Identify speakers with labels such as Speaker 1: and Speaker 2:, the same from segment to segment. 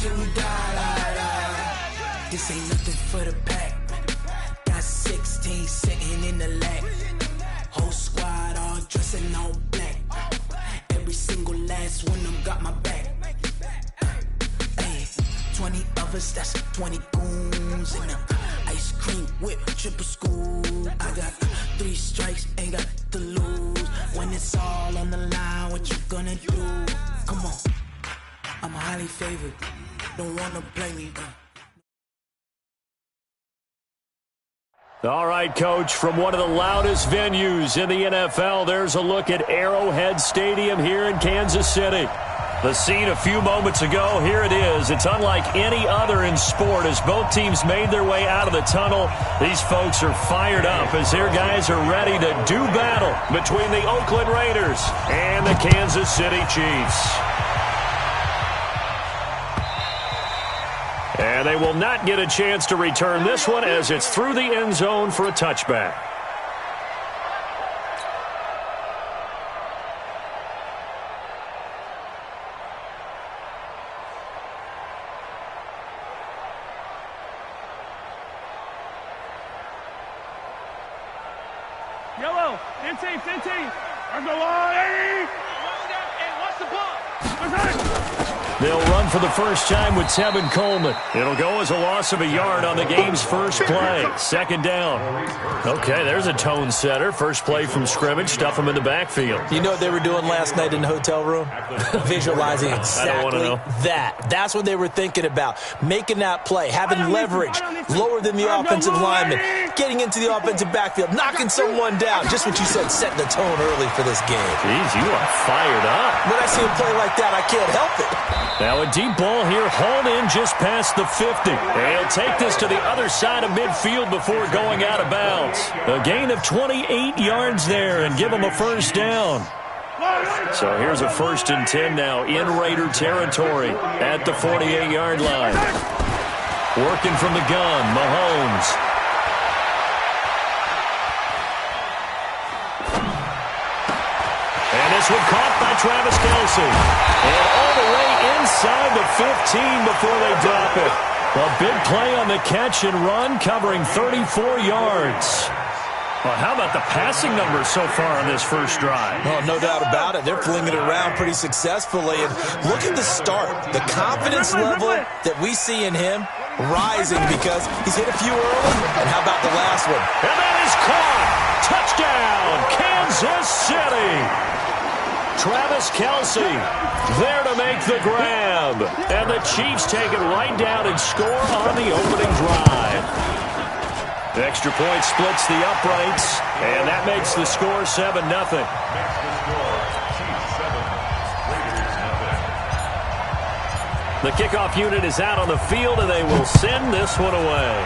Speaker 1: till we die. This ain't nothing for the pack. Got 16 sitting in the lap. Whole squad all dressing all black. Every single last one of them got my back. 20 of us, that's 20 goons in them. Ice cream whip, triple scoop. I got 3 strikes, ain't got to lose. When it's all on the line, what you gonna do? Come on, I'm highly favored. Don't wanna play me.
Speaker 2: All right, Coach, from one of the loudest venues in the NFL, there's a look at Arrowhead Stadium here in Kansas City. The scene a few moments ago, here it is. It's unlike any other in sport as both teams made their way out of the tunnel. These folks are fired up as their guys are ready to do battle between the Oakland Raiders and the Kansas City Chiefs. And they will not get a chance to return this one as it's through the end zone for a touchback.
Speaker 3: Yellow, 15, 15. On the line. What's the ball?
Speaker 2: They'll run for the first time with Tevin Coleman. It'll go as a loss of a yard on the game's first play. Second down. Okay, there's a tone setter. First play from scrimmage. Stuff them in the backfield.
Speaker 4: You know what they were doing last night in the hotel room? Visualizing exactly that. That's what they were thinking about. Making that play, having leverage, lower than the offensive lineman, getting into the offensive backfield, knocking someone down. Just what you said, setting the tone early for this game.
Speaker 2: Jeez, you are fired up.
Speaker 4: When I see a play like that, I can't help it.
Speaker 2: Now a deep ball here, hauled in just past the 50. They'll take this to the other side of midfield before going out of bounds. A gain of 28 yards there and give them a first down. So here's a 1st and 10 now in Raider territory at the 48-yard line. Working from the gun, Mahomes. And this one caught by Travis Kelce. And all the way inside the 15 before they drop it. A big play on the catch and run, covering 34 yards. Well, how about the passing numbers so far on this first drive?
Speaker 4: Well, no doubt about it. They're flinging it around pretty successfully. And look at the start. The confidence level that we see in him rising because he's hit a few early. And how about the last one?
Speaker 2: And that is caught. Touchdown, Kansas City. Travis Kelce there to make the grab. And the Chiefs take it right down and score on the opening drive. The extra point splits the uprights, and that makes the score 7-0. The kickoff unit is out on the field, and they will send this one away.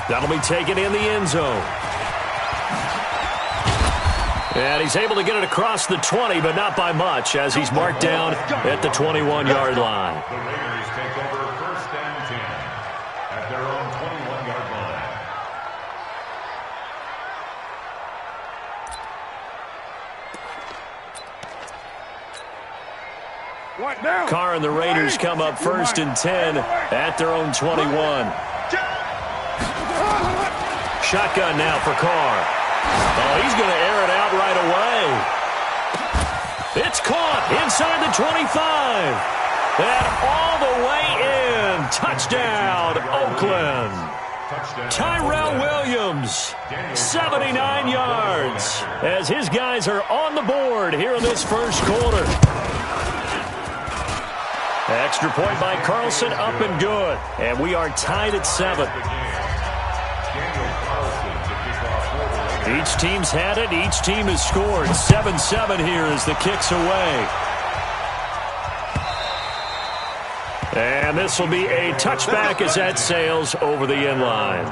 Speaker 2: That'll be taken in the end zone. And he's able to get it across the 20, but not by much, as he's marked down at the 21-yard line.
Speaker 5: The Raiders take over 1st and 10 at their own 21-yard line.
Speaker 2: Carr and the Raiders come up 1st and 10 at their own 21. Shotgun now for Carr. Oh, he's going to air it out right away. It's caught inside the 25. And all the way in. Touchdown, Oakland. Tyrell Williams, 79 yards, as his guys are on the board here in this first quarter. Extra point by Carlson, up and good. And we are tied at 7. Each team's had it. Each team has scored. 7-7 here as the kick's away. And this will be a touchback as that sails over the end line.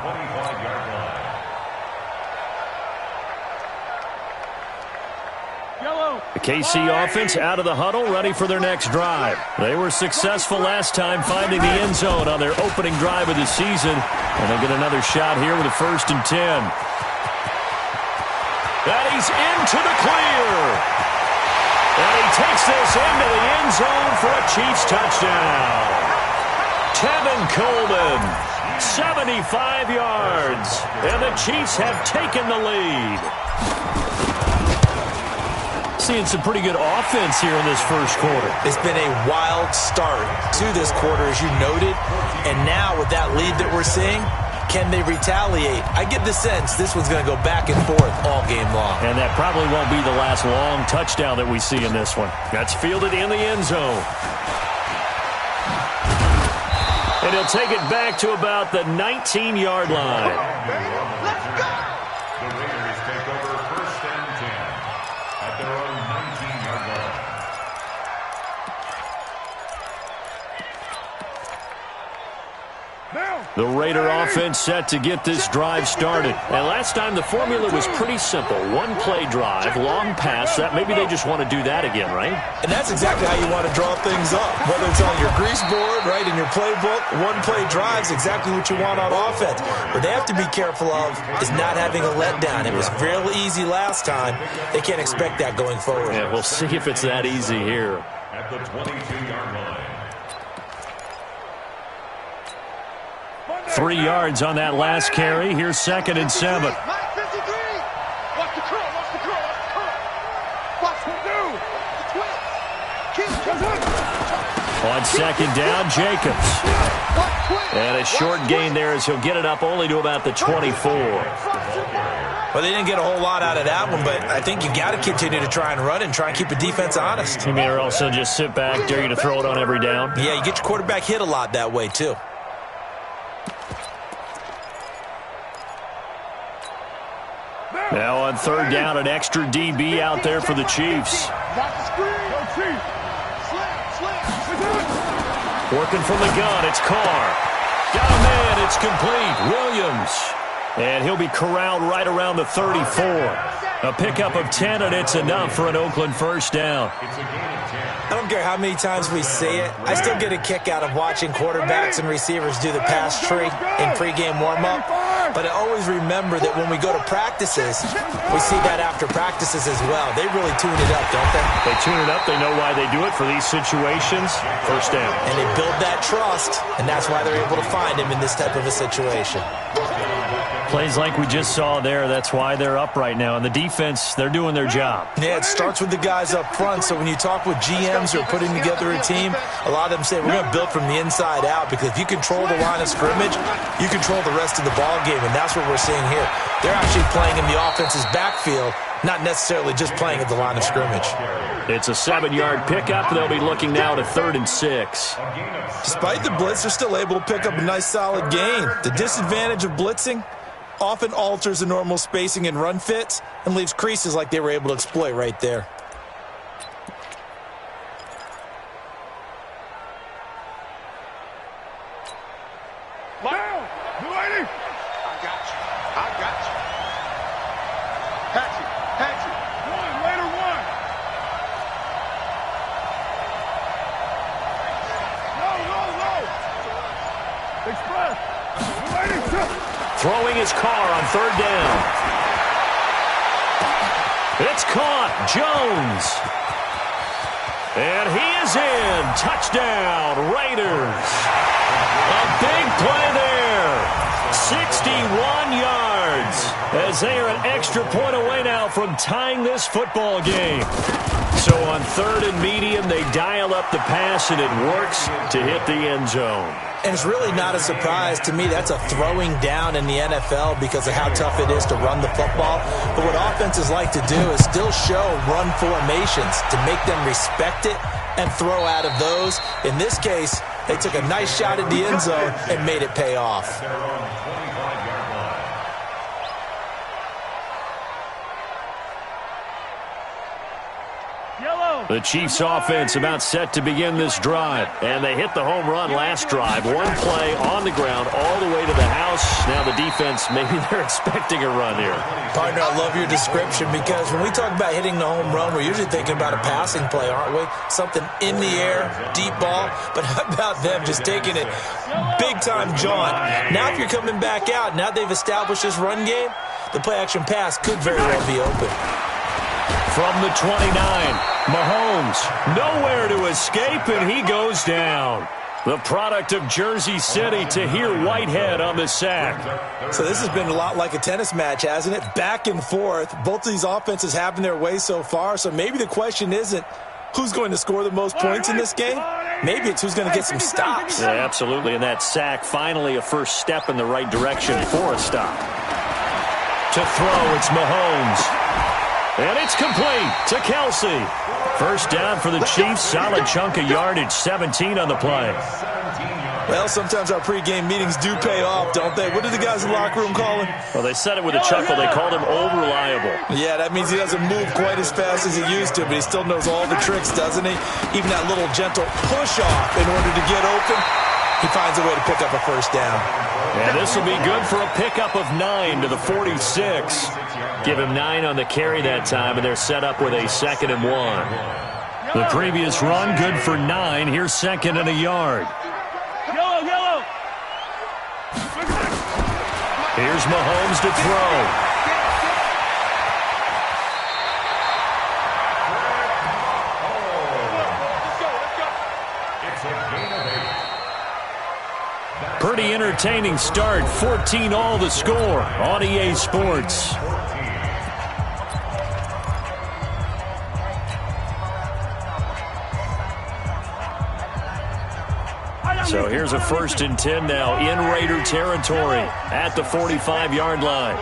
Speaker 2: The KC offense out of the huddle, ready for their next drive. They were successful last time finding the end zone on their opening drive of the season. And they get another shot here with a 1st and 10. And he's into the clear. And he takes Gets this into the end zone for a Chiefs touchdown. Tevin Coleman, 75 yards, and the Chiefs have taken the lead. Seeing some pretty good offense here in this first quarter.
Speaker 4: It's been a wild start to this quarter, as you noted, and now with that lead that we're seeing, can they retaliate? I get the sense this one's going to go back and forth all game long.
Speaker 2: And that probably won't be the last long touchdown that we see in this one. That's fielded in the end zone. And he'll take it back to about the 19-yard line.
Speaker 5: Let's go! The Raiders take over first and 10 at their own 19-yard line.
Speaker 2: The Raider offense set to get this drive started. And last time the formula was pretty simple. One-play drive, long pass. That maybe they just want to do that again, right?
Speaker 4: And that's exactly how you want to draw things up. Whether it's on your grease board, right, in your playbook, one-play drive's exactly what you want on offense. What they have to be careful of is not having a letdown. It was real easy last time. They can't expect that going forward.
Speaker 2: Yeah, we'll see if it's that easy here.
Speaker 5: At the 22-yard line.
Speaker 2: 3 yards on that last carry. Here's 2nd and 7.
Speaker 3: Watch the curl, watch the curl, watch the curl. Watch the do.
Speaker 2: On 2nd down, Jacobs. And a short gain there as he'll get it up only to about the 24.
Speaker 4: Well, they didn't get a whole lot out of that one, but I think you got to continue to try and run and try and keep the defense honest.
Speaker 2: You mean, or also just sit back, dare you to throw it on every down?
Speaker 4: Yeah, you get your quarterback hit a lot that way, too.
Speaker 2: Now on 3rd down, an extra DB out there for the Chiefs. Working from the gun, it's Carr. Got a man, it's complete. Williams. And he'll be corralled right around the 34. A pickup of 10, and it's enough for an Oakland first down.
Speaker 4: I don't care how many times we see it. I still get a kick out of watching quarterbacks and receivers do the pass tree in pregame warm-up. But I always remember that when we go to practices, we see that after practices as well. They really tune it up, don't they?
Speaker 2: They tune it up. They know why they do it for these situations. First down.
Speaker 4: And they build that trust, and that's why they're able to find him in this type of a situation.
Speaker 2: Plays like we just saw there, that's why they're up right now. And the defense, they're doing their job.
Speaker 4: Yeah, it starts with the guys up front. So when you talk with GMs who are putting together a team, a lot of them say, we're going to build from the inside out, because if you control the line of scrimmage, you control the rest of the ball game, and that's what we're seeing here. They're actually playing in the offense's backfield, not necessarily just playing at the line of scrimmage.
Speaker 2: It's a 7-yard pickup. They'll be looking now to 3rd and 6.
Speaker 4: Despite the blitz, they're still able to pick up a nice solid gain. The disadvantage of blitzing often alters the normal spacing and run fits and leaves creases like they were able to exploit right there.
Speaker 3: Down! You lady! I got you. I got you. Patch it. Patch it. One. Later one. No. Express. You lady.
Speaker 2: Throwing his Carr on 3rd down. It's caught. Jones. And he is in. Touchdown, Raiders. A big play there. 61 yards. As they are an extra point away now from tying this football game. So on 3rd and medium, they dial up the pass, and it works to hit the end zone.
Speaker 4: And it's really not a surprise to me. That's a throwing down in the NFL because of how tough it is to run the football. But what offenses like to do is still show run formations to make them respect it and throw out of those. In this case, they took a nice shot at the end zone and made it pay off.
Speaker 2: The Chiefs offense about set to begin this drive. And they hit the home run last drive. One play on the ground all the way to the house. Now the defense, maybe they're expecting a run here.
Speaker 4: Partner, I love your description, because when we talk about hitting the home run, we're usually thinking about a passing play, aren't we? Something in the air, deep ball. But how about them just taking it big-time jaunt? Now if you're coming back out, now they've established this run game, the play-action pass could very well be open.
Speaker 2: From the 29, Mahomes, nowhere to escape, and he goes down. The product of Jersey City, Tahir Whitehead on the sack.
Speaker 4: So this has been a lot like a tennis match, hasn't it? Back and forth. Both of these offenses having their way so far, so maybe the question isn't who's going to score the most points in this game. Maybe it's who's going to get some stops.
Speaker 2: Yeah, absolutely, and that sack finally a first step in the right direction for a stop. To throw, it's Mahomes. And it's complete to Kelsey. First down for the Chiefs. Solid chunk of yardage, 17 on the play.
Speaker 4: Well, sometimes our pregame meetings do pay off, don't they? What did the guys in the locker room call him?
Speaker 2: Well, they said it with a chuckle. They called him old reliable.
Speaker 4: Yeah, that means he doesn't move quite as fast as he used to, but he still knows all the tricks, doesn't he? Even that little gentle push-off in order to get open, he finds a way to pick up a first down.
Speaker 2: And this will be good for a pickup of 9 to the 46. Give him 9 on the carry that time, and they're set up with a 2nd and 1. The previous run, good for 9. Here's 2nd and a yard.
Speaker 3: Yellow.
Speaker 2: Here's Mahomes to throw. Pretty entertaining start. 14-all the score on EA Sports. So here's a 1st and 10 now in Raider territory at the 45-yard line.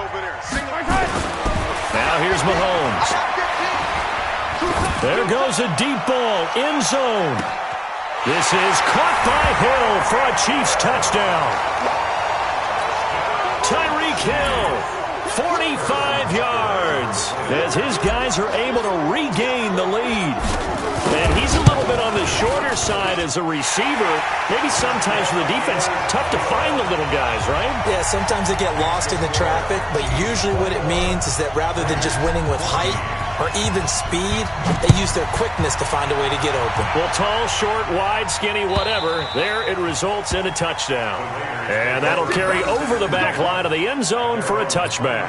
Speaker 2: Now here's Mahomes. There goes a deep ball, end zone. This is caught by Hill for a Chiefs touchdown. Tyreek Hill, 45 yards, as his guys are able to regain the lead. And he's a little bit on the shorter side as a receiver. Maybe sometimes for the defense, tough to find the little guys, right?
Speaker 4: Yeah, sometimes they get lost in the traffic, but usually what it means is that rather than just winning with height or even speed, they use their quickness to find a way to get open.
Speaker 2: Well, tall, short, wide, skinny, whatever, there it results in a touchdown. And that'll carry over the back line of the end zone for a touchback.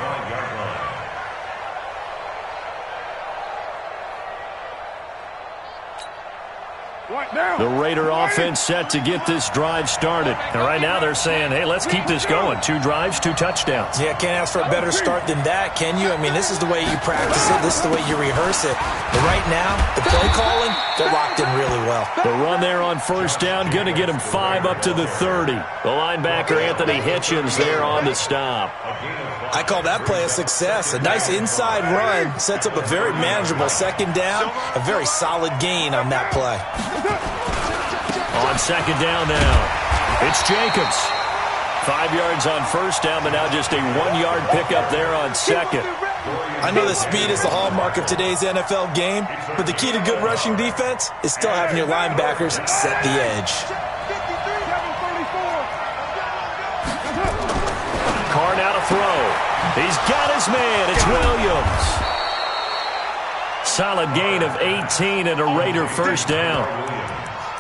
Speaker 2: The Raider offense set to get this drive started. And right now they're saying, hey, let's keep this going. 2 drives, 2 touchdowns.
Speaker 4: Yeah, can't ask for a better start than that, can you? I mean, this is the way you practice it. This is the way you rehearse it. But right now, the play calling, they're locked in really well.
Speaker 2: The run there on first down, going to get him 5 up to the 30. The linebacker, Anthony Hitchens, there on the stop.
Speaker 4: I call that play a success. A nice inside run sets up a very manageable 2nd down, a very solid gain on that play.
Speaker 2: On 2nd down now, it's Jacobs. 5 yards on first down, but now just a 1-yard pickup there on 2nd.
Speaker 4: I know that speed is the hallmark of today's NFL game, but the key to good rushing defense is still having your linebackers set the edge.
Speaker 2: Carr now to throw. He's got his man. It's Williams. Solid gain of 18 and a Raider first down.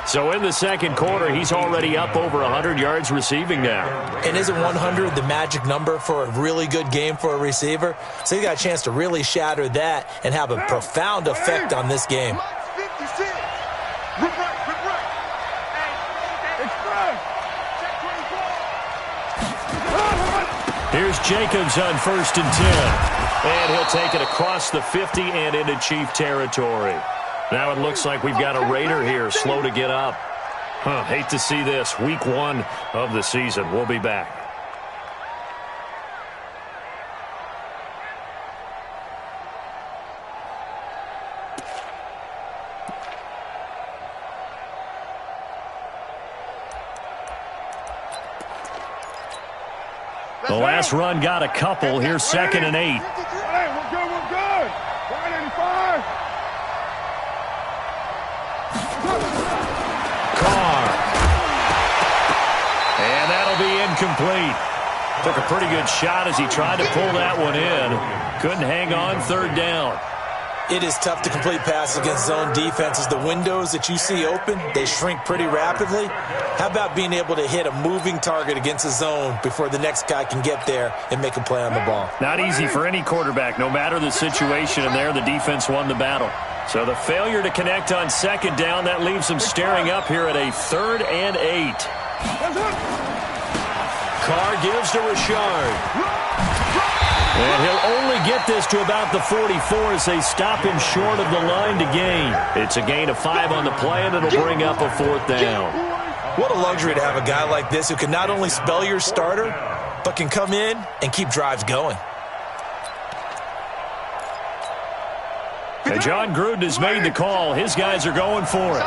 Speaker 2: So in the 2nd quarter, he's already up over 100 yards receiving now.
Speaker 4: And isn't 100 the magic number for a really good game for a receiver? So he got a chance to really shatter that and have a profound effect on this game.
Speaker 2: Here's Jacobs on 1st and 10. And he'll take it across the 50 and into Chief territory. Now it looks like we've got a Raider here, slow to get up. Hate to see this. Week 1 of the season. We'll be back. The last run got a couple. Here's 2nd and 8.
Speaker 3: We're good. 185.
Speaker 2: Carr. And that'll be incomplete. Took a pretty good shot as he tried to pull that one in. Couldn't hang on 3rd down.
Speaker 4: It is tough to complete passes against zone defenses. The windows that you see open, they shrink pretty rapidly. How about being able to hit a moving target against a zone before the next guy can get there and make a play on the ball?
Speaker 2: Not easy for any quarterback, no matter the situation, and there the defense won the battle. So the failure to connect on second down, that leaves them staring up here at a 3rd and 8. Carr gives to Richard. And he'll only get this to about the 44 as they stop him short of the line to gain. It's a gain of 5 on the play, and it'll bring up a 4th down.
Speaker 4: What a luxury to have a guy like this who can not only spell your starter, but can come in and keep drives going.
Speaker 2: And John Gruden has made the call. His guys are going for it.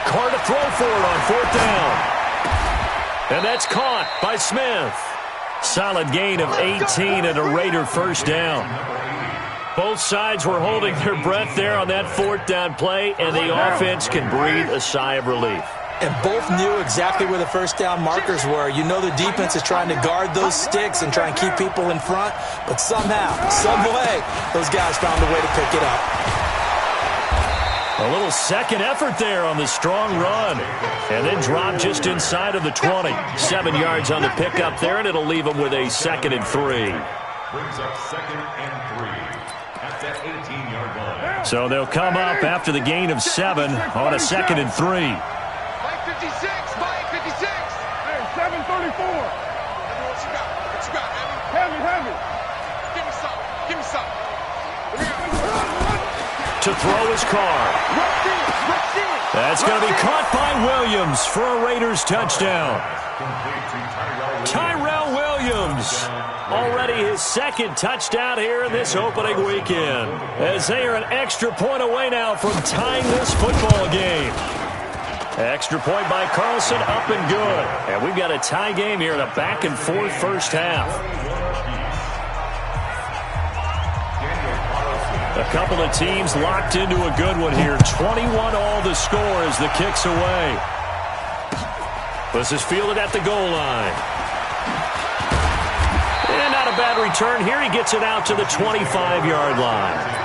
Speaker 2: Carr to throw for it on 4th down. And that's caught by Smith. Solid gain of 18 and a Raider 1st down. Both sides were holding their breath there on that 4th down play, and the offense can breathe a sigh of relief.
Speaker 4: And both knew exactly where the 1st down markers were. You know the defense is trying to guard those sticks and try and keep people in front, but somehow, some way, those guys found a way to pick it up.
Speaker 2: A little second effort there on the strong run. And then drop just inside of the 20. 7 yards on the pickup there, and it'll leave them with a 2nd and 3.
Speaker 5: Brings up 2nd and 3 at the 18-yard line.
Speaker 2: So they'll come up after the gain of 7 on a 2nd and 3.
Speaker 3: Mike 56, Mike 56. Hey, 734. What you got? What you got, Heavy? Heavy. Give me some. Give me some.
Speaker 2: To throw his Carr. That's going to be caught by Williams for a Raiders touchdown. Tyrell Williams, already his 2nd touchdown here in this opening weekend, as they are an extra point away now from tying this football game. Extra point by Carlson, up and good. And we've got a tie game here in a back-and-forth first half. A couple of teams locked into a good one here. 21-all the score as the kick's away. This is fielded at the goal line. And not a bad return here. He gets it out to the 25-yard line.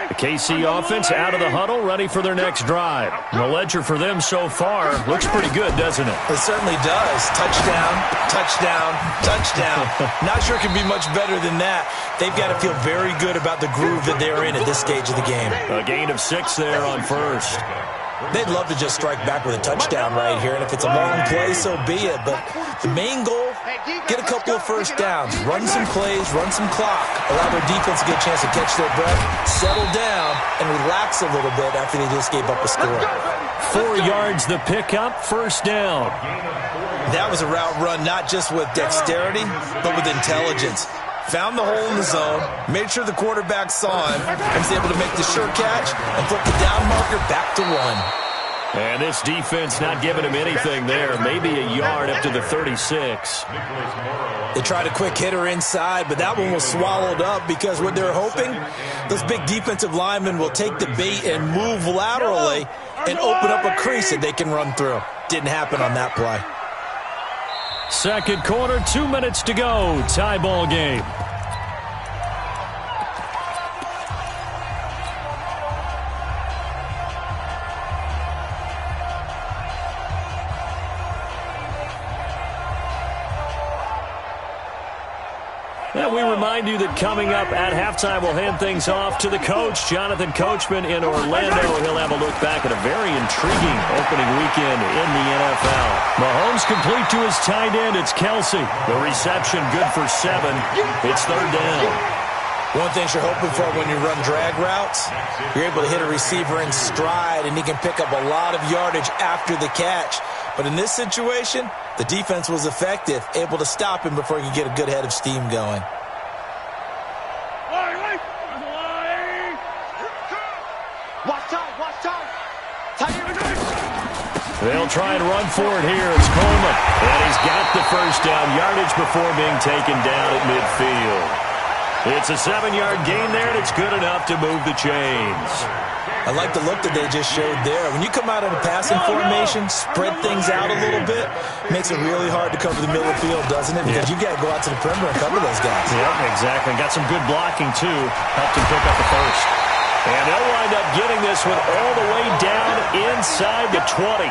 Speaker 2: The KC offense out of the huddle, ready for their next drive. And the ledger for them so far looks pretty good, doesn't it?
Speaker 4: It certainly does. Touchdown, touchdown, touchdown. Not sure it can be much better than that. They've got to feel very good about the groove that they're in at this stage of the game.
Speaker 2: A gain of 6 there on 1st.
Speaker 4: They'd love to just strike back with a touchdown right here, and if it's a long play, so be it. But the main goal, get a couple of 1st downs, run some plays, run some clock, allow their defense to get a chance to catch their breath, settle down, and relax a little bit after they just gave up a score.
Speaker 2: 4 yards the pickup, 1st down.
Speaker 4: That was a route run not just with dexterity, but with intelligence. Found the hole in the zone, made sure the quarterback saw him, and was able to make the sure catch and flip the down marker back to 1.
Speaker 2: And this defense not giving him anything there. Maybe a yard up to the 36.
Speaker 4: They tried a quick hitter inside, but that one was swallowed up because what they're hoping, those big defensive linemen will take the bait and move laterally and open up a crease that they can run through. Didn't happen on that play.
Speaker 2: Second quarter, 2 minutes to go. Tie ball game. And we remind you that coming up at halftime, we'll hand things off to the coach, Jonathan Coachman in Orlando. He'll have a look back at a very intriguing opening weekend in the NFL. Mahomes complete to his tight end. It's Kelsey. The reception good for 7. It's 3rd down.
Speaker 4: One thing you're hoping for when you run drag routes, you're able to hit a receiver in stride, and he can pick up a lot of yardage after the catch. But in this situation, the defense was effective, able to stop him before he could get a good head of steam going.
Speaker 2: They'll try and run for it here. It's Coleman. And he's got the first down yardage before being taken down at midfield. It's a 7-yard gain there, and it's good enough to move the chains.
Speaker 4: I like the look that they just showed there. When you come out in a passing formation, spread things out a little bit, makes it really hard to cover the middle of the field, doesn't it? Because you got to go out to the perimeter and cover those guys.
Speaker 2: Yep, exactly. Got some good blocking, too. Helped him pick up the first. And they'll wind up getting this one all the way down inside the 20.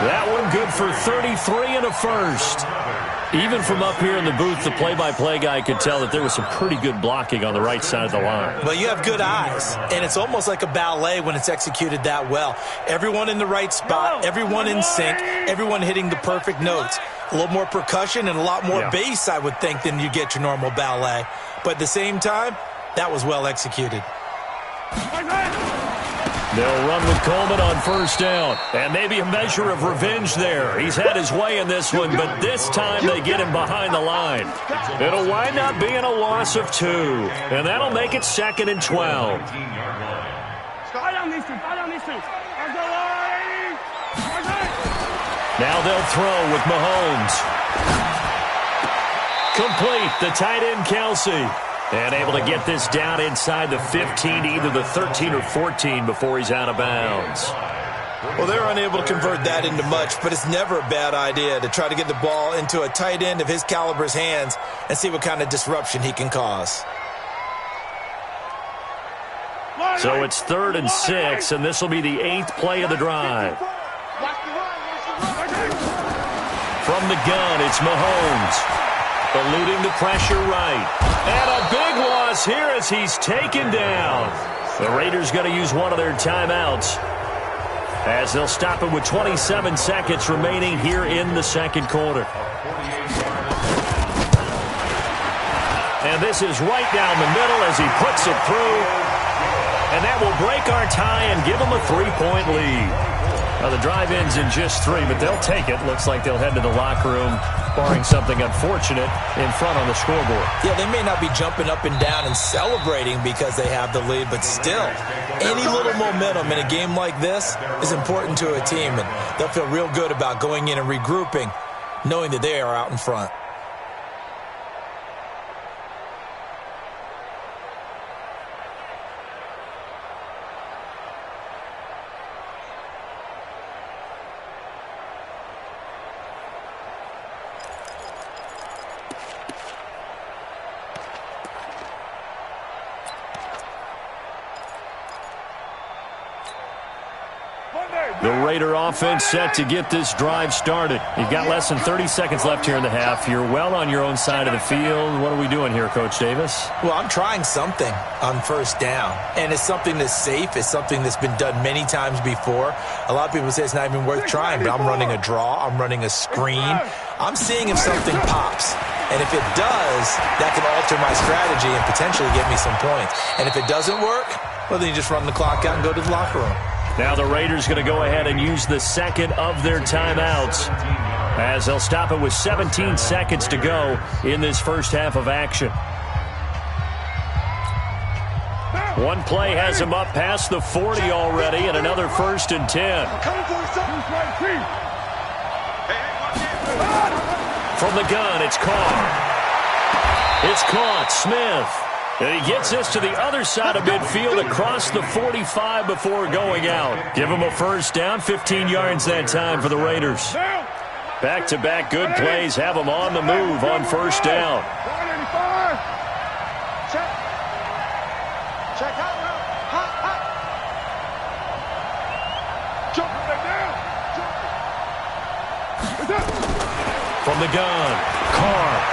Speaker 2: That one good for 33 and a first. Even from up here in the booth, the play-by-play guy could tell that there was some pretty good blocking on the right side of the line.
Speaker 4: Well, you have good eyes, and it's almost like a ballet when it's executed that well. Everyone in the right spot, everyone in sync, everyone hitting the perfect notes. A little more percussion and a lot more bass, I would think, than you get your normal ballet. But at the same time, that was well executed.
Speaker 2: They'll run with Coleman on first down. And maybe a measure of revenge there. He's had his way in this one, but this time they get him behind the line. It'll wind up being a loss of 2. And that'll make it 2nd and 12. Now they'll throw with Mahomes. Complete, the tight end Kelsey. And able to get this down inside the 15, either the 13 or 14 before he's out of bounds.
Speaker 4: Well, they're unable to convert that into much, but it's never a bad idea to try to get the ball into a tight end of his caliber's hands and see what kind of disruption he can cause.
Speaker 2: So it's 3rd and 6, and this will be the 8th play of the drive. From the gun, it's Mahomes. Eluding the pressure right. And a big loss here as he's taken down. The Raiders going to use one of their timeouts as they'll stop him with 27 seconds remaining here in the second quarter. And this is right down the middle as he puts it through. And that will break our tie and give them a 3-point lead. Now the drive ends in just 3, but they'll take it. Looks like they'll head to the locker room, barring something unfortunate, in front on the scoreboard.
Speaker 4: Yeah, they may not be jumping up and down and celebrating because they have the lead, but still, any little momentum in a game like this is important to a team, and they'll feel real good about going in and regrouping, knowing that they are out in front.
Speaker 2: The Raider offense set to get this drive started. You've got less than 30 seconds left here in the half. You're well on your own side of the field. What are we doing here, Coach Davis?
Speaker 4: Well, I'm trying something on first down, and it's something that's safe. It's something that's been done many times before. A lot of people say it's not even worth trying, but I'm running a draw. I'm running a screen. I'm seeing if something pops. And if it does, that can alter my strategy and potentially get me some points. And if it doesn't work, well, then you just run the clock out and go to the locker room.
Speaker 2: Now the Raiders going to go ahead and use the second of their timeouts as they'll stop it with 17 seconds to go in this first half of action. One play has him up past the 40 already, and another 1st and 10. From the gun, it's Carr. It's caught. Smith. And he gets this to the other side of midfield across the 45 before going out. Give him a first down, 15 yards that time for the Raiders. Back-to-back good plays have them on the move on first down. From the gun, Carr.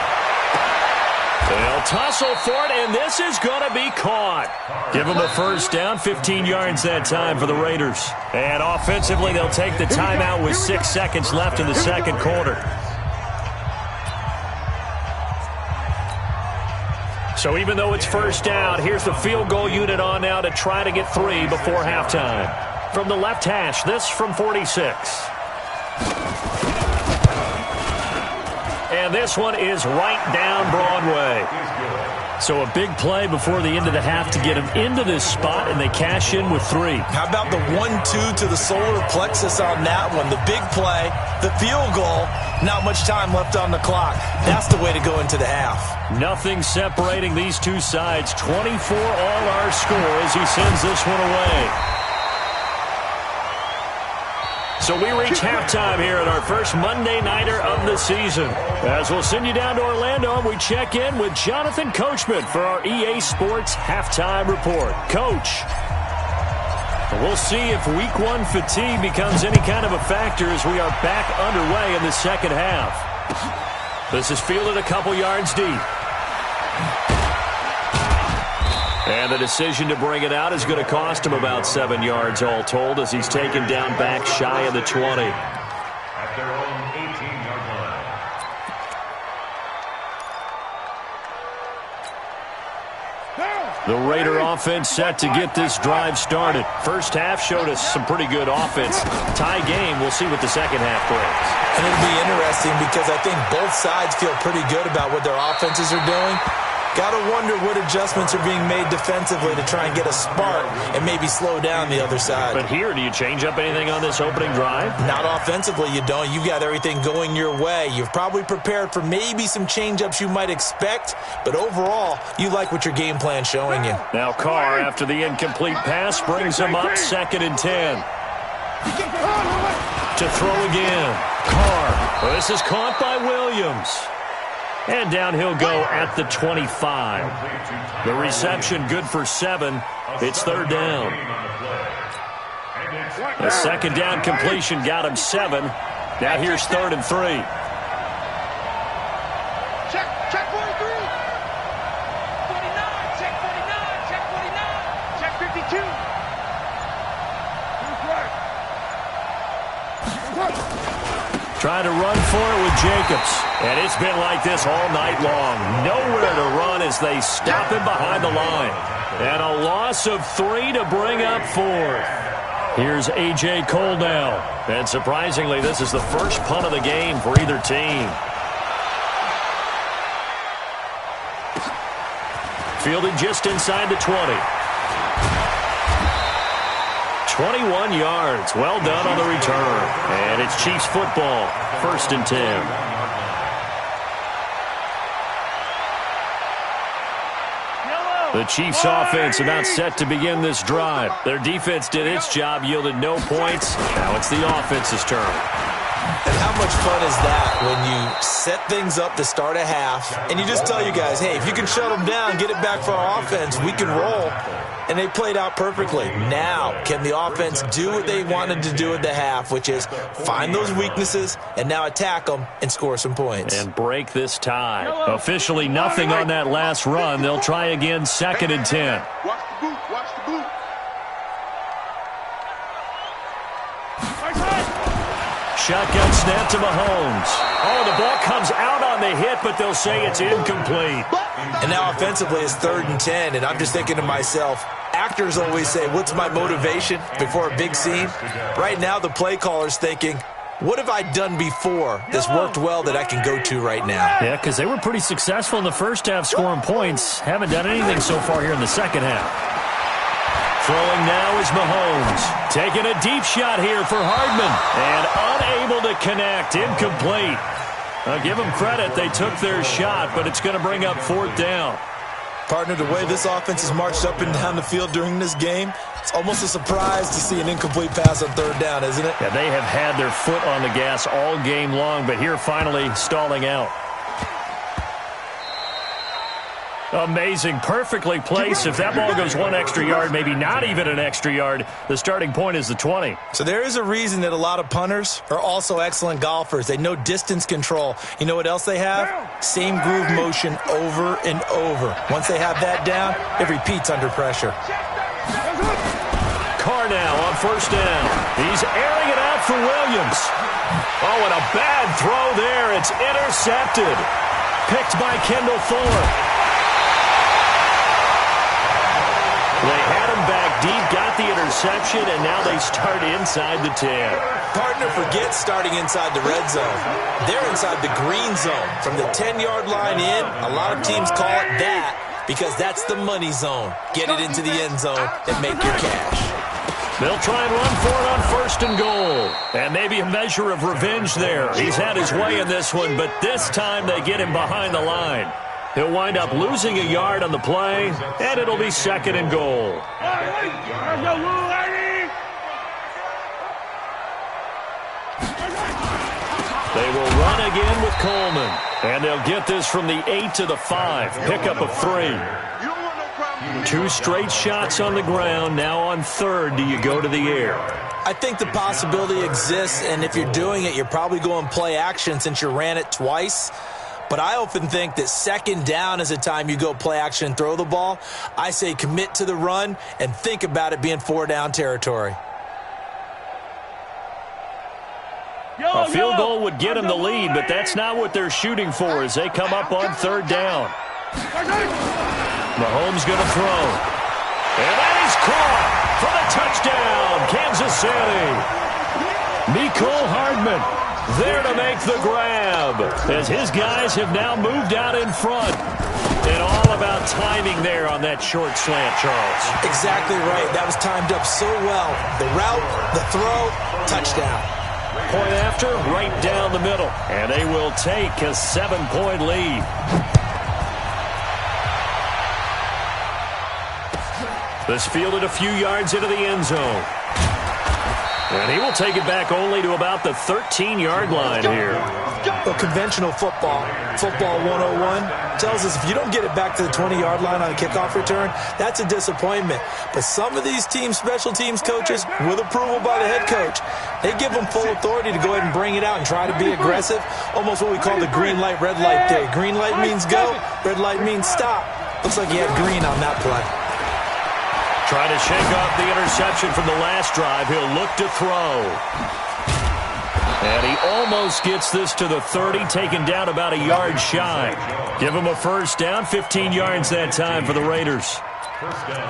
Speaker 2: They'll tussle for it, and this is going to be caught. Give them a first down, 15 yards that time for the Raiders. And offensively, they'll take the timeout with 6 seconds left in the second quarter. So even though it's first down, here's the field goal unit on now to try to get 3 before halftime. From the left hash, this from 46. And this one is right down Broadway. So a big play before the end of the half to get them into this spot, and they cash in with 3.
Speaker 4: How about the 1-2 to the solar plexus on that one? The big play, the field goal, not much time left on the clock. That's the way to go into the half.
Speaker 2: Nothing separating these two sides. 24 all our score as he sends this one away. So we reach halftime here at our first Monday Nighter of the season. As we'll send you down to Orlando, and we check in with Jonathan Coachman for our EA Sports Halftime Report. Coach, we'll see if Week 1 fatigue becomes any kind of a factor as we are back underway in the second half. This is fielded a couple yards deep. And the decision to bring it out is going to cost him about 7 yards all told as he's taken down back shy of the 20.
Speaker 5: At their own 18-yard line.
Speaker 2: The Raider offense set to get this drive started. First half showed us some pretty good offense. Tie game, we'll see what the second half brings.
Speaker 4: And it'll be interesting because I think both sides feel pretty good about what their offenses are doing. Got to wonder what adjustments are being made defensively to try and get a spark and maybe slow down the other side.
Speaker 2: But here, do you change up anything on this opening drive?
Speaker 4: Not offensively, you don't. You've got everything going your way. You've probably prepared for maybe some change-ups you might expect, but overall, you like what your game plan's showing you.
Speaker 2: Now Carr, after the incomplete pass, brings him up 2nd and 10. To throw again. Carr. Well, this is caught by Williams. And down he'll go at the 25. The reception good for 7. It's 3rd down. The second down completion got him 7. Now here's 3rd and 3.
Speaker 3: Check 43. 49. Check 49. Check 49. Check 52.
Speaker 2: Trying to run for it with Jacobs. And it's been like this all night long. Nowhere to run as they stop him behind the line. And a loss of 3 to bring up 4th. Here's A.J. Cole now. And surprisingly, this is the first punt of the game for either team. Fielded just inside the 20. 21 yards. Well done on the return. And it's Chiefs football. 1st and 10. The Chiefs offense about set to begin this drive. Their defense did its job, yielded no points. Now it's the offense's turn.
Speaker 4: And how much fun is that when you set things up to start a half and you just tell you guys, hey, if you can shut them down, get it back for our offense, we can roll. And they played out perfectly. Now, can the offense do what they wanted to do at the half, which is find those weaknesses and now attack them and score some points.
Speaker 2: And break this tie. Officially nothing on that last run. They'll try again 2nd and 10.
Speaker 3: Watch the boot. Watch the boot.
Speaker 2: Shotgun snap to Mahomes. Oh, the ball comes out on the hit, but they'll say it's incomplete.
Speaker 4: And now offensively it's 3rd and 10, and I'm just thinking to myself, actors always say, what's my motivation before a big scene? Right now the play caller's thinking, what have I done before this worked well that I can go to right now?
Speaker 2: Yeah, because they were pretty successful in the first half scoring points. Haven't done anything so far here in the second half. Throwing now is Mahomes. Taking a deep shot here for Hardman. And unable to connect. Incomplete. I'll give them credit. They took their shot, but it's going to bring up 4th down.
Speaker 4: Partner, the way this offense has marched up and down the field during this game, it's almost a surprise to see an incomplete pass on 3rd down, isn't it?
Speaker 2: Yeah, they have had their foot on the gas all game long, but here finally stalling out. Amazing. Perfectly placed. If that ball goes 1 extra yard, maybe not even an extra yard, the starting point is the 20.
Speaker 4: So there is a reason that a lot of punters are also excellent golfers. They know distance control. You know what else they have? Same groove motion over and over. Once they have that down, it repeats under pressure.
Speaker 2: Carr now on 1st down. He's airing it out for Williams. Oh, and a bad throw there. It's intercepted. Picked by Kendall Fuller. They had him back deep, got the interception, and now they start inside the 10.
Speaker 4: Partner, forget starting inside the red zone. They're inside the green zone. From the 10-yard line in, a lot of teams call it that because that's the money zone. Get it into the end zone and make your cash.
Speaker 2: They'll try and run for it on 1st and goal. And maybe a measure of revenge there. He's had his way in this one, but this time they get him behind the line. He'll wind up losing a yard on the play, and it'll be 2nd and goal. They will run again with Coleman. And they'll get this from the 8 to the 5. Pickup of 3. 2 straight shots on the ground. Now on 3rd, do you go to the air?
Speaker 4: I think the possibility exists, and if you're doing it, you're probably going play action since you ran it twice. But I often think that 2nd down is a time you go play action and throw the ball. I say commit to the run and think about it being 4-down territory.
Speaker 2: A field goal would get them the lead, but that's not what they're shooting for as they come up on 3rd down. Mahomes going to throw. And that is caught for the touchdown, Kansas City. Mecole Hardman there to make the grab as his guys have now moved out in front. And all about timing there on that short slant, Charles.
Speaker 4: Exactly right. That was timed up so well. The route, the throw, touchdown.
Speaker 2: Point after, right down the middle. And they will take a 7-point lead. This fielded a few yards into the end zone. And he will take it back only to about the 13-yard line here.
Speaker 4: Well, conventional football 101, tells us if you don't get it back to the 20-yard line on a kickoff return, that's a disappointment. But some of these team special teams coaches, with approval by the head coach, they give them full authority to go ahead and bring it out and try to be aggressive, almost what we call the green light, red light theory. Green light means go, red light means stop. Looks like he had green on that play.
Speaker 2: Trying to shake off the interception from the last drive. He'll look to throw. And he almost gets this to the 30, taken down about a yard shy. Give him a 1st down, 15 yards that time for the Raiders.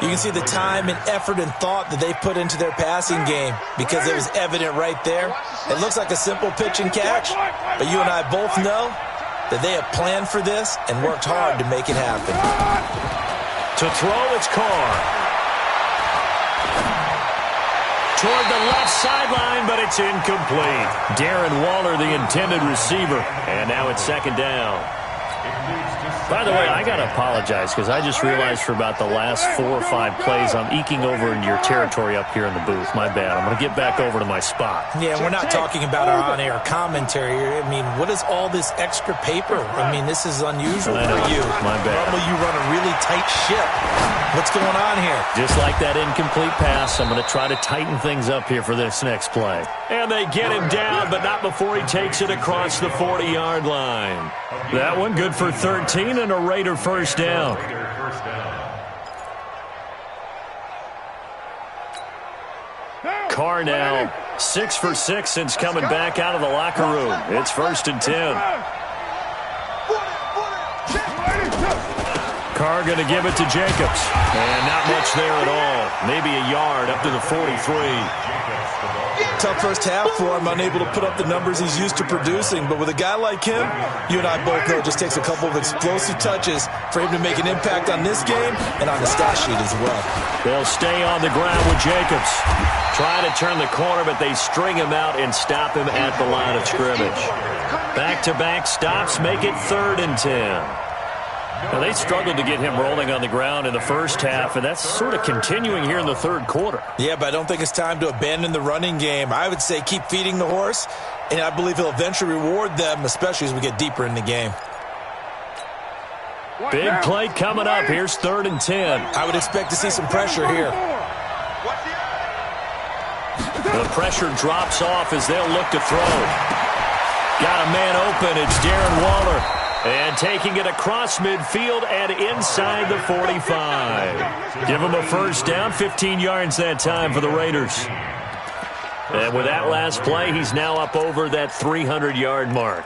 Speaker 4: You can see the time and effort and thought that they put into their passing game because it was evident right there. It looks like a simple pitch and catch, but you and I both know that they have planned for this and worked hard to make it happen.
Speaker 2: To throw, it's Carr. Toward the left sideline, but it's incomplete. Darren Waller, the intended receiver. And now it's 2nd down. By the way, I got to apologize because I just realized for about the last 4 or 5 plays, I'm eking over into your territory up here in the booth. My bad. I'm going to get back over to my spot.
Speaker 4: Yeah, we're not talking about our on-air commentary. I mean, what is all this extra paper? I mean, this is unusual for you.
Speaker 2: My bad.
Speaker 4: Normally you run a really tight ship. What's going on here?
Speaker 2: Just like that incomplete pass, I'm going to try to tighten things up here for this next play. And they get him down, but not before he takes it across the 40-yard line. That one good for 13 and a Raider 1st down. Carr now 6 for 6 since coming back out of the locker room. It's 1st and 10. Carr going to give it to Jacobs. And not much there at all. Maybe a yard up to the 43.
Speaker 4: Tough first half for him, unable to put up the numbers he's used to producing. But with a guy like him, you and I both know it just takes a couple of explosive touches for him to make an impact on this game and on the stat sheet as well.
Speaker 2: They'll stay on the ground with Jacobs. Trying to turn the corner, but they string him out and stop him at the line of scrimmage. Back-to-back stops make it 3rd and 10. Now, they struggled to get him rolling on the ground in the first half, and that's sort of continuing here in the 3rd quarter.
Speaker 4: Yeah, but I don't think it's time to abandon the running game. I would say keep feeding the horse, and I believe he'll eventually reward them, especially as we get deeper in the game.
Speaker 2: Big play coming up. Here's 3rd and 10.
Speaker 4: I would expect to see some pressure here.
Speaker 2: The pressure drops off as they'll look to throw. Got a man open. It's Darren Waller. And taking it across midfield and inside the 45. Give him a 1st down, 15 yards that time for the Raiders. And with that last play, he's now up over that 300-yard mark.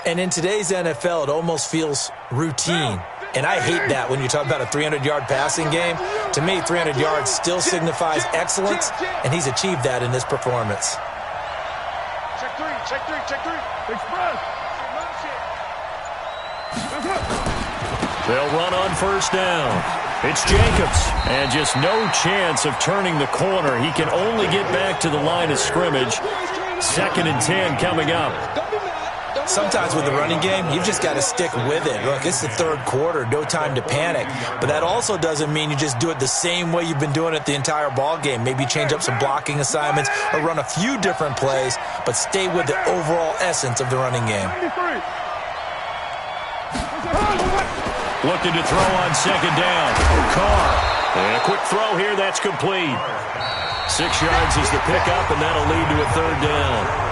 Speaker 4: And in today's NFL, it almost feels routine. And I hate that when you talk about a 300-yard passing game. To me, 300 yards still signifies excellence, and he's achieved that in this performance.
Speaker 3: Check 3, check 3, check 3. Express.
Speaker 2: They'll run on first down. It's Jacobs, and just no chance of turning the corner. He can only get back to the line of scrimmage. 2nd and 10 coming up.
Speaker 4: Sometimes with the running game, you've just got to stick with it. Look, it's the 3rd quarter, no time to panic. But that also doesn't mean you just do it the same way you've been doing it the entire ball game. Maybe change up some blocking assignments or run a few different plays, but stay with the overall essence of the running game.
Speaker 2: Looking to throw on 2nd down. Carr. And a quick throw here, that's complete. 6 yards is the pickup, and that'll lead to a 3rd down.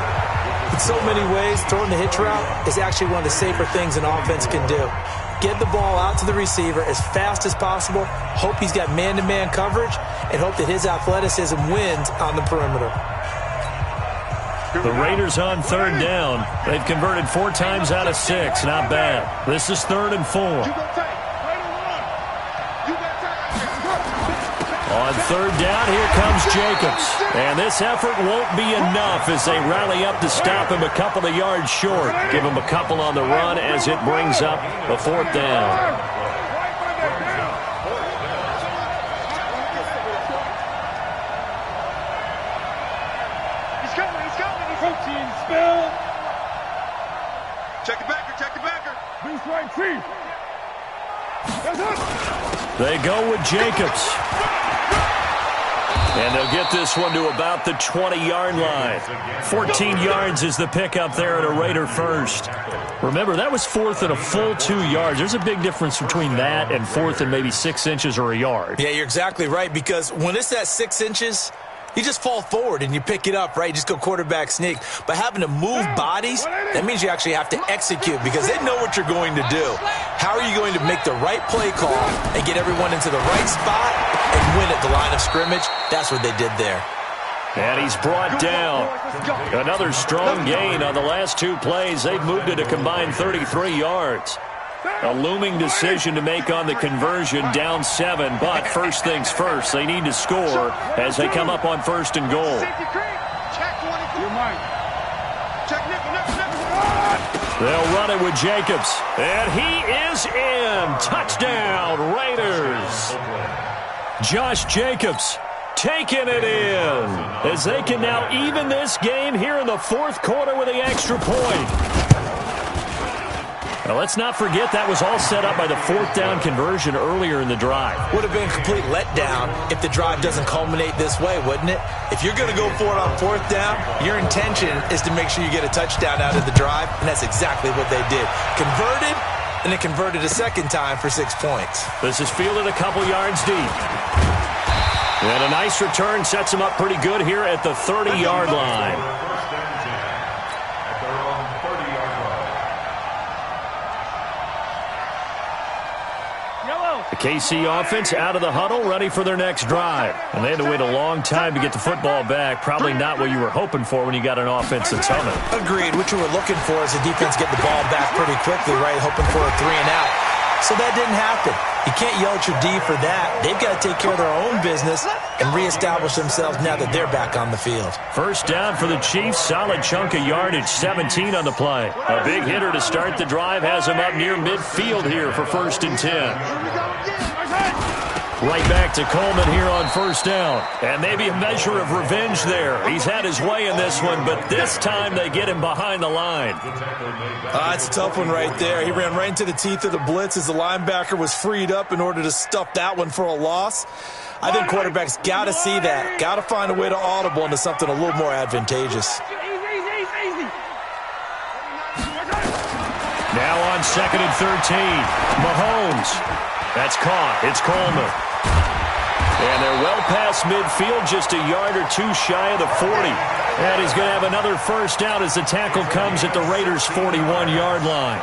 Speaker 4: In so many ways, throwing the hitch route is actually one of the safer things an offense can do. Get the ball out to the receiver as fast as possible, hope he's got man-to-man coverage, and hope that his athleticism wins on the perimeter.
Speaker 2: The Raiders on 3rd down. They've converted 4 times out of 6. Not bad. This is 3rd and 4. On 3rd down, here comes Jacobs. And this effort won't be enough as they rally up to stop him a couple of yards short. Give him a couple on the run as it brings up the 4th down.
Speaker 3: He's coming. Protein spill. Check the backer. Beast right, Chief.
Speaker 2: They go with Jacobs. And they'll get this one to about the 20-yard line. 14 yards is the pickup there at a Raider first. Remember, that was 4th and a full 2 yards. There's a big difference between that and 4th and maybe 6 inches or a yard.
Speaker 4: Yeah, you're exactly right, because when it's that 6 inches, you just fall forward and you pick it up, right? You just go quarterback sneak. But having to move bodies, that means you actually have to execute because they know what you're going to do. How are you going to make the right play call and get everyone into the right spot and win at the line of scrimmage? That's what they did there.
Speaker 2: And he's brought down. Another strong gain on the last 2 plays. They've moved it a combined 33 yards. A looming decision to make on the conversion, down 7, but first things first, they need to score as they come up on 1st and goal. They'll run it with Jacobs, and he is in. Touchdown, Raiders. Josh Jacobs taking it in as they can now even this game here in the 4th quarter with the extra point. Now, let's not forget that was all set up by the 4th down conversion earlier in the drive.
Speaker 4: Would have been a complete letdown if the drive doesn't culminate this way, wouldn't it? If you're going to go for it on 4th down, your intention is to make sure you get a touchdown out of the drive, and that's exactly what they did. Converted, and it converted a 2nd time for 6 points.
Speaker 2: This is fielded a couple yards deep. And a nice return sets him up pretty good here at the 30-yard line. The KC offense out of the huddle, ready for their next drive. And they had to wait a long time to get the football back. Probably not what you were hoping for when you got an offense that's humming.
Speaker 4: Agreed. What you were looking for is the defense get the ball back pretty quickly, right? Hoping for a 3 and out. So that didn't happen. You can't yell at your D for that. They've got to take care of their own business and reestablish themselves now that they're back on the field.
Speaker 2: First down for the Chiefs. Solid chunk of yardage, 17 on the play. A big hitter to start the drive has him up near midfield here for 1st and 10. Right back to Coleman here on 1st down. And maybe a measure of revenge there. He's had his way in this one, but this time they get him behind the line.
Speaker 4: It's a tough one right there. He ran right into the teeth of the blitz as the linebacker was freed up in order to stuff that one for a loss. I think quarterbacks got to see that. Got to find a way to audible into something a little more advantageous.
Speaker 2: Now on 2nd and 13. Mahomes. That's caught. It's Coleman. And they're well past midfield, just a yard or 2 shy of the 40. And he's going to have another first down as the tackle comes at the Raiders' 41-yard line.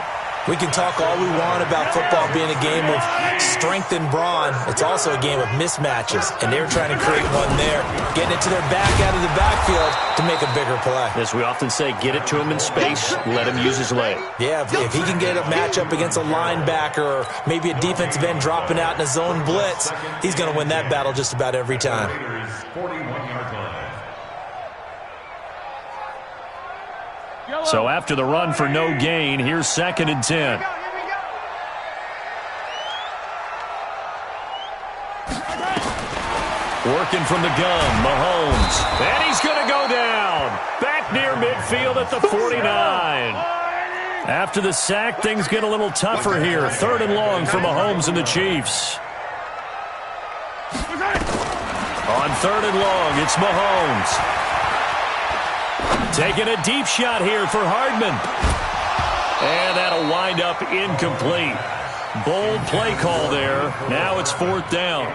Speaker 4: We can talk all we want about football being a game of strength and brawn. It's also a game of mismatches, and they're trying to create one there, getting it to their back out of the backfield to make a bigger play.
Speaker 2: As we often say, get it to him in space, let him use his leg.
Speaker 4: Yeah, if he can get a matchup against a linebacker or maybe a defensive end dropping out in a zone blitz, he's going to win that battle just about every time.
Speaker 5: 41-yard line.
Speaker 2: So after the run for no gain, here's 2nd and 10. Working from the gun, Mahomes. And he's going to go down. Back near midfield at the 49. After the sack, things get a little tougher here. 3rd and long for Mahomes and the Chiefs. On 3rd and long, it's Mahomes. Taking a deep shot here for Hardman. And that'll wind up incomplete. Bold play call there. Now it's 4th down.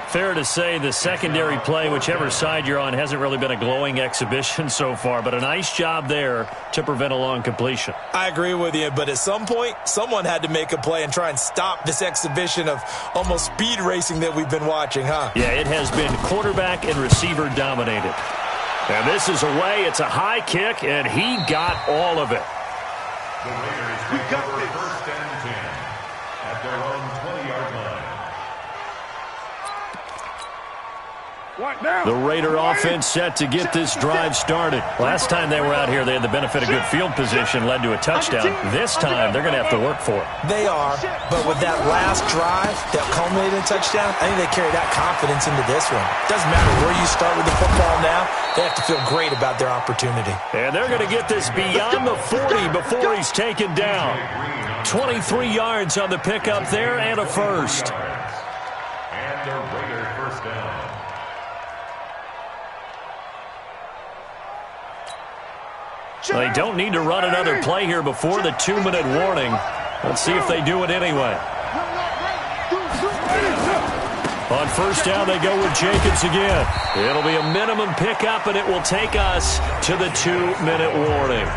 Speaker 2: Fair to say the secondary play, whichever side you're on, hasn't really been a glowing exhibition so far, but a nice job there to prevent a long completion.
Speaker 4: I agree with you, but at some point, someone had to make a play and try and stop this exhibition of almost speed racing that we've been watching, huh?
Speaker 2: Yeah, it has been quarterback and receiver dominated. And this is away. It's a high kick, and he got all of it.
Speaker 5: The Raiders take over 1st and 10 at their own 20-yard line.
Speaker 2: The Raider offense set to get this drive started. Last time they were out here, they had the benefit of good field position, led to a touchdown. This time, they're going to have to work for it.
Speaker 4: They are, but with that last drive that culminated in a touchdown, I think they carry that confidence into this one. Doesn't matter where you start with the football now, they have to feel great about their opportunity.
Speaker 2: And they're going to get this beyond the 40 before he's taken down. 23 yards on the pickup there and a first.
Speaker 5: And the Raiders 1st down.
Speaker 2: They don't need to run another play here before the 2-minute warning. Let's see if they do it anyway. On 1st down, they go with Jacobs again. It'll be a minimum pickup, and it will take us to the 2-minute warning.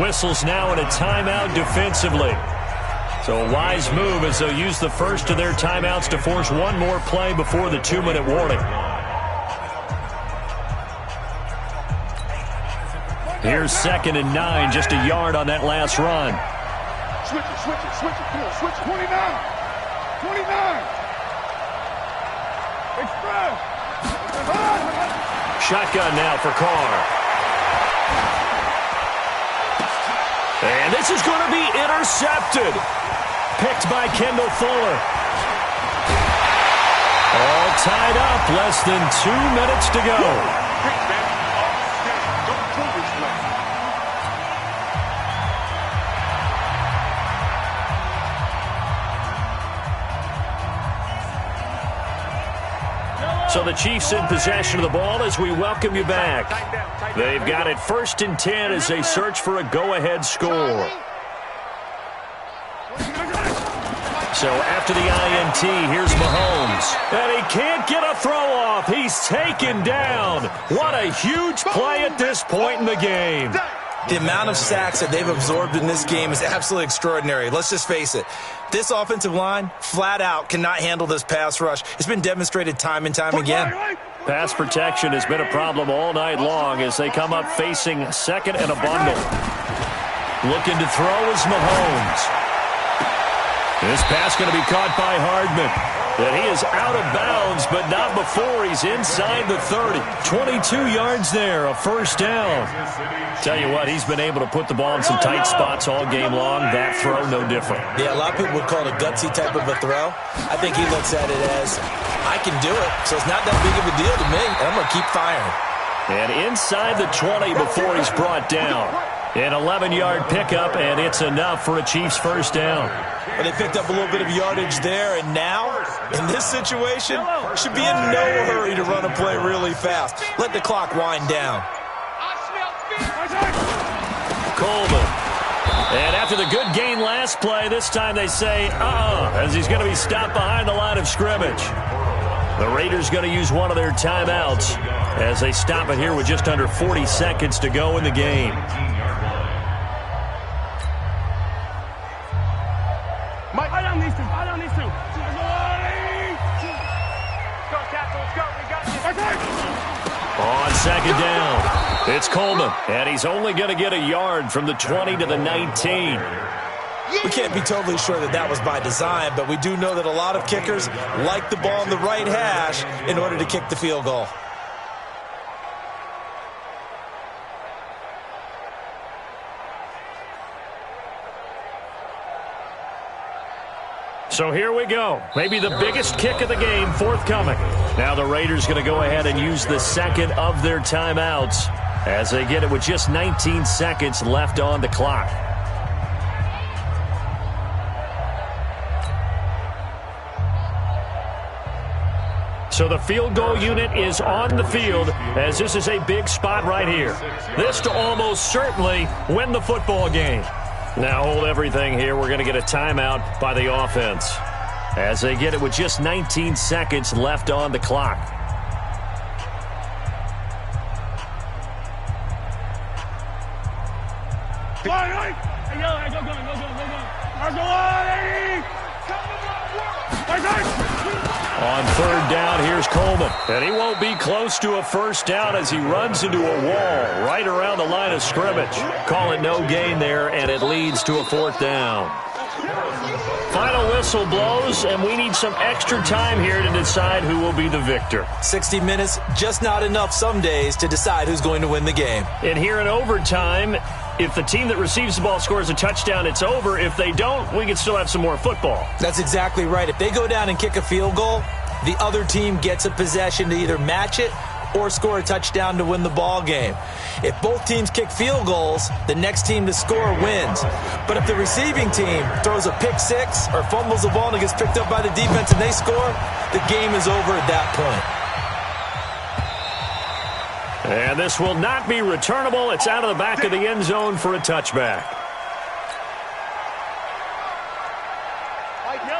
Speaker 2: Whistles now in a timeout defensively. So a wise move as they'll use the first of their timeouts to force one more play before the 2-minute warning. Here's 2nd and 9, just a yard on that last run.
Speaker 3: Switch it, switch it, switch it. Come on, switch it. 29. 29. Express.
Speaker 2: Shotgun now for Carr. And this is going to be intercepted. Picked by Kendall Fuller. All tied up, less than 2 minutes to go. So the Chiefs in possession of the ball as we welcome you back. They've got it 1st and 10 as they search for a go-ahead score. So after the INT, here's Mahomes. And he can't get a throw off. He's taken down. What a huge play at this point in the game.
Speaker 4: The amount of sacks that they've absorbed in this game is absolutely extraordinary. Let's just face it. This offensive line, flat out, cannot handle this pass rush. It's been demonstrated time and time again.
Speaker 2: Pass protection has been a problem all night long as they come up facing 2nd and a bundle. Looking to throw is Mahomes. This pass going to be caught by Hardman. And he is out of bounds, but not before he's inside the 30. 22 yards there, a 1st down. Tell you what, he's been able to put the ball in some tight spots all game long. That throw, no different.
Speaker 4: Yeah, a lot of people would call it a gutsy type of a throw. I think he looks at it as, I can do it, so it's not that big of a deal to me, and I'm going to keep firing.
Speaker 2: And inside the 20 before he's brought down. An 11-yard pickup, and it's enough for a Chiefs 1st down.
Speaker 4: Well, they picked up a little bit of yardage there, and now, in this situation, should be in no hurry to run a play really fast. Let the clock wind down.
Speaker 2: Coleman. And after the good gain last play, this time they say, as he's going to be stopped behind the line of scrimmage. The Raiders going to use one of their timeouts as they stop it here with just under 40 seconds to go in the game.
Speaker 3: Mike, I don't need to. Let's go, Captain. Let's go. We got this.
Speaker 2: On 2nd down, it's Coleman. And he's only going to get a yard from the 20 to the 19.
Speaker 4: We can't be totally sure that that was by design, but we do know that a lot of kickers like the ball in the right hash in order to kick the field goal.
Speaker 2: So here we go. Maybe the biggest kick of the game forthcoming. Now the Raiders going to go ahead and use the second of their timeouts as they get it with just 19 seconds left on the clock. So the field goal unit is on the field as this is a big spot right here. This to almost certainly win the football game. Now hold everything here. We're going to get a timeout by the offense as they get it with just 19 seconds left on the clock. On third down, here's Coleman. And he won't be close to a first down as he runs into a wall right around the line of scrimmage. Call it no gain there, and it leads to a fourth down. Final whistle blows, and we need some extra time here to decide who will be the victor.
Speaker 4: 60 minutes, just not enough some days to decide who's going to win the game.
Speaker 2: And here in overtime, if the team that receives the ball scores a touchdown, it's over. If they don't, we can still have some more football.
Speaker 4: That's exactly right. If they go down and kick a field goal, the other team gets a possession to either match it or score a touchdown to win the ball game. If both teams kick field goals, the next team to score wins. But if the receiving team throws a pick six or fumbles the ball and it gets picked up by the defense and they score, the game is over at that point.
Speaker 2: And this will not be returnable. It's out of the back of the end zone for a touchback.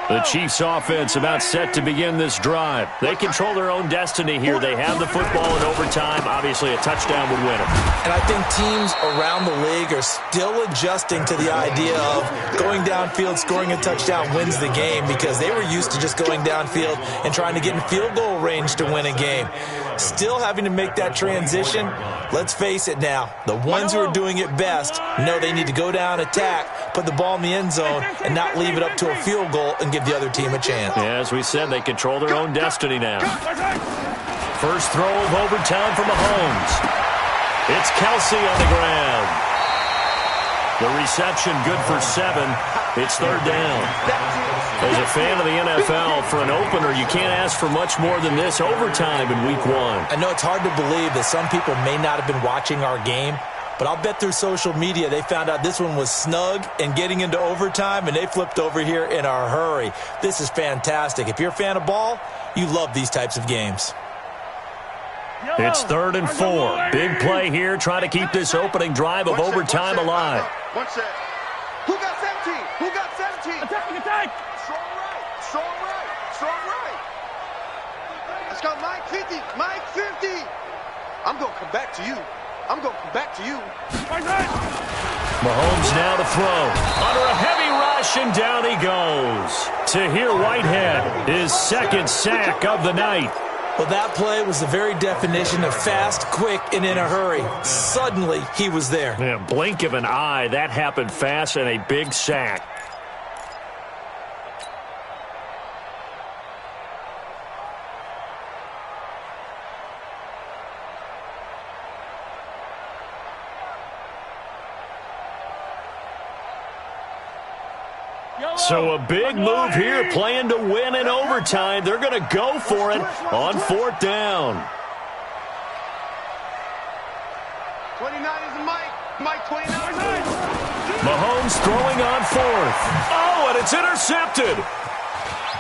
Speaker 2: The Chiefs offense about set to begin this drive. They control their own destiny here. They have the football in overtime. Obviously, a touchdown would win them.
Speaker 4: And I think teams around the league are still adjusting to the idea of going downfield, scoring a touchdown wins the game because they were used to just going downfield and trying to get in field goal range to win a game. Still having to make that transition. Let's face it now. The ones who are doing it best know they need to go down, attack, put the ball in the end zone, and not leave it up to a field goal and give the other team a chance.
Speaker 2: Yeah, as we said, they control their own destiny now. First throw of overtime for Mahomes. It's Kelsey on the ground. The reception good for 7. It's third down. As a fan of the NFL, for an opener, you can't ask for much more than this overtime in week 1.
Speaker 4: I know it's hard to believe that some people may not have been watching our game, but I'll bet through social media they found out this one was snug and getting into overtime, and they flipped over here in a hurry. This is fantastic. If you're a fan of ball, you love these types of games.
Speaker 2: It's 3rd and 4. Big play here, trying to keep this opening drive of overtime alive.
Speaker 3: One set. Who got 17? Who got 17? Attack, attack. Strong right, strong right, strong right. Let's go, Mike 50, Mike 50. I'm going to come back to you. I'm going to come back to you.
Speaker 2: Mahomes now to throw. Under a heavy rush, and down he goes. Tahir Whitehead, his second sack of the night.
Speaker 4: Well, that play was the very definition of fast, quick, and in a hurry. Suddenly, he was there.
Speaker 2: Yeah, blink of an eye. That happened fast, and a big sack. So a big move here, playing to win in overtime. They're going to go for it on 4th down.
Speaker 3: 29 is Mike. Mike 29.
Speaker 2: Mahomes throwing on 4th. Oh, and it's intercepted.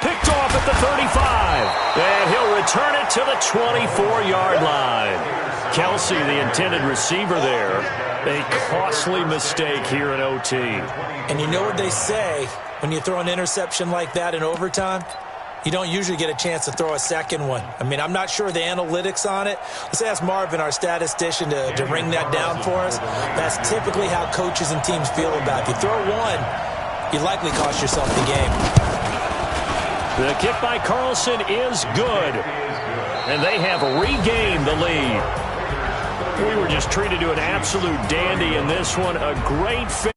Speaker 2: Picked off at the 35. And he'll return it to the 24-yard line. Kelsey, the intended receiver there. A costly mistake here in OT.
Speaker 4: And you know what they say, when you throw an interception like that in overtime, you don't usually get a chance to throw a second one. I mean, I'm not sure the analytics on it. Let's ask Marvin, our statistician, to ring that down for us. That's typically how coaches and teams feel about it. If you throw one, you likely cost yourself the game.
Speaker 2: The kick by Carlson is good. And they have regained the lead. We were just treated to an absolute dandy in this one. A great finish.